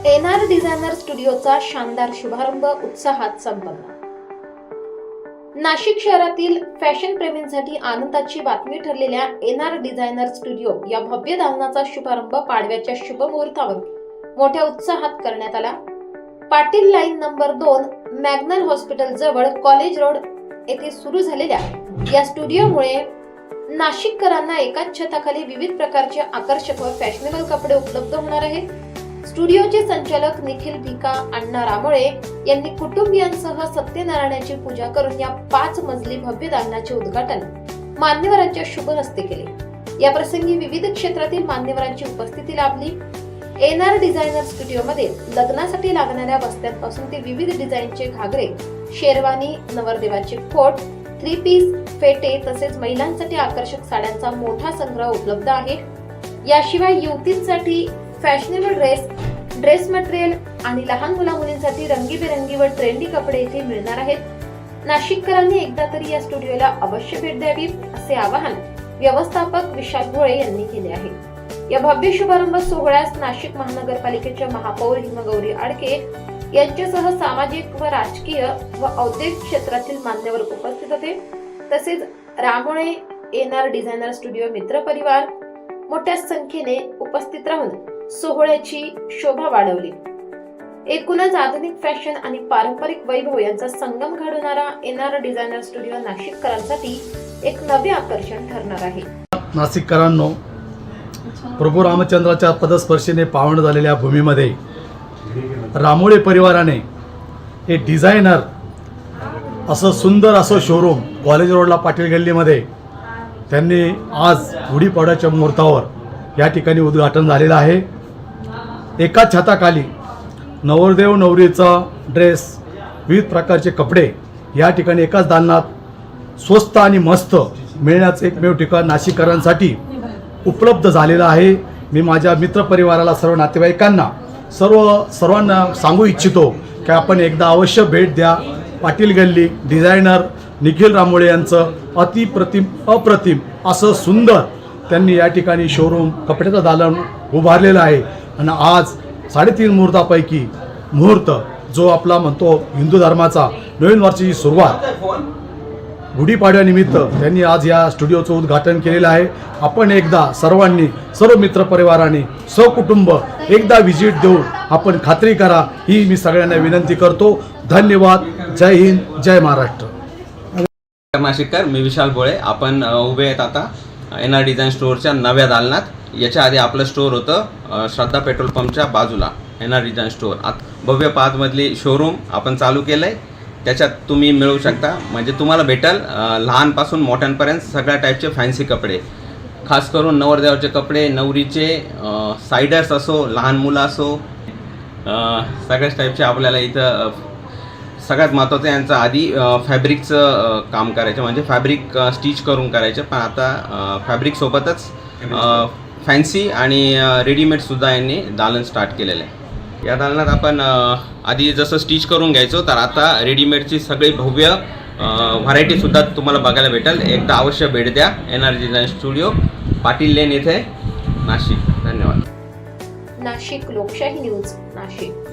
NR designer स्टुडिओचा शानदार शुभारंभ उत्साहात संपन्न। नाशिक शहरातील फॅशन प्रेमींसाठी आनंदाची बातमी ठरलेल्या एनआर डिझायनर स्टुडिओ या भव्य दालनाचा शुभारंभ पाडव्याच्या शुभ मुहूर्तावर मोठ्या उत्साहात करण्यात आला। पाटील लाईन नंबर 2 मॅग्नल हॉस्पिटल जवळ कॉलेज रोड येथे सुरू झालेल्या या स्टुडिओमुळे नाशिककरांना एकाच छताखाली विविध प्रकारचे आकर्षक व फॅशनेबल कपडे उपलब्ध होणार आहेत। स्टुडिओचे संचालक निखिल भिका अण्णा रामोळे यांनी कुटुंबियांसह सत्यनारायणाची पूजा करून या 5 मजली भव्य दालनाचे उद्घाटन मान्यवरांच्या शुभ हस्ते केले। या प्रसंगी विविध क्षेत्रातील मान्यवरांची उपस्थिती लाभली। एनआर डिझायनर स्टुडिओमध्ये लग्नासाठी लागणाऱ्या वस्त्यांपासून ते विविध डिझाईनचे घागरे, शेरवानी, नवरदेवाचे कोट, 3 पीस, फेटे तसेच महिलांसाठी आकर्षक साड्यांचा मोठा संग्रह उपलब्ध आहे। याशिवाय युवतींसाठी फॅशनेबल ड्रेस मटेरियल आणि लहान मुला-मुलींसाठी रंगीबेरंगी व ट्रेंडी कपडे इथे मिळणार आहेत। नाशिककरांनी एकदा तरी या स्टुडिओला अवश्य भेट द्यावी असे आवाहन व्यवस्थापक विशाल भोळे यांनी केले आहे। या भव्य शुभारंभ सोहळ्यास नाशिक महानगरपालिकेच्या महापौर हिमगौरी आडके यांच्यासह सामाजिक व राजकीय व औद्योगिक क्षेत्रातील मान्यवर उपस्थित होते। तसेच रामोळे एनआर डिझायनर स्टुडिओ मित्र परिवार मोठ्या संख्येने उपस्थित राहून सोहळ्याची शोभा वाढवली। एकूणच आधुनिक फॅशन आणि पारंपरिक वैभव यांचा संगम घडवणारा एनआर डिझायनर स्टुडिओ नाशिककरांसाठी एक नवे आकर्षण ठरणार आहे। नाशिककरांनो, प्रभू रामचंद्राच्या पदस्पर्शीने पावन झालेल्या भूमीमध्ये रामोळे परिवाराने हे डिझायनर असं सुंदर असं शोरूम कॉलेज रोडला पाटील गल्लीमध्ये त्यांनी आज गुढीपाडव्याच्या मुहूर्तावर या ठिकाणी उद्घाटन झालेलं आहे। एका छताखाली नवरदेव नवरीचा ड्रेस, विविध प्रकारचे कपडे या ठिकाणी एकाच दालनात स्वस्त आणि मस्त मिळण्याचं एकमेव ठिकाण नाशिककरांसाठी उपलब्ध झालेलं आहे। मी माझ्या मित्रपरिवाराला, सर्व नातेवाईकांना, सर्वांना सांगू इच्छितो की आपण एकदा अवश्य भेट द्या। पाटील गल्ली डिझायनर निखिल रामोळे यांचं अप्रतिम असं सुंदर त्यांनी या ठिकाणी शोरूम कपड्याचं दालन उभारलेलं आहे। आणि आज 3.5 मुहूर्तापैकी मुहूर्त जो आपला म्हणतो हिंदू धर्माचा नवीन वर्षाची सुरुवात गुढीपाडव्यानिमित्त त्यांनी आज या स्टुडिओचं उद्घाटन केलेलं आहे। आपण एकदा सर्वांनी, सर्व मित्रपरिवारांनी, सहकुटुंब एकदा व्हिजिट देऊन आपण खात्री करा ही मी सगळ्यांना विनंती करतो। धन्यवाद। जय हिंद, जय महाराष्ट्र। नाशिककर, मी विशाल भोळे। आपण उभे आहेत आता एनआर डिझाइन स्टोअरच्या नव्या दालनात। याच्या आधी आपलं स्टोअर होतं श्रद्धा पेट्रोल पंपच्या बाजूला एनआर डिझाइन स्टोअर। भव्य 5 मजली शोरूम आपण चालू केलं आहे। त्याच्यात तुम्ही मिळवू शकता, म्हणजे तुम्हाला भेटेल लहानपासून मोठ्यांपर्यंत सगळ्या टाईपचे फॅन्सी कपडे, खास करून नवरदेवाचे कपडे, नवरीचे, सायडर्स असो, लहान मुलं असो, सगळ्याच टाईपचे आपल्याला इथं। सगळ्यात महत्त्वाचं यांचं आधी फॅब्रिकचं काम करायचं, म्हणजे फॅब्रिक स्टिच करून करायचं, पण आता फॅब्रिकसोबतच फॅन्सी आणि रेडीमेडसुद्धा यांनी दालन स्टार्ट केलेलं आहे। या दालनात आपण आधी जसं स्टिच करून घ्यायचो, तर आता रेडीमेडची सगळी भव्य व्हरायटीसुद्धा तुम्हाला बघायला भेटेल। एकदा अवश्य भेट द्या एनआर डिझाइन स्टुडिओ, पाटील लेन येथे, नाशिक। धन्यवाद। नाशिक लोकशाही न्यूज, नाशिक।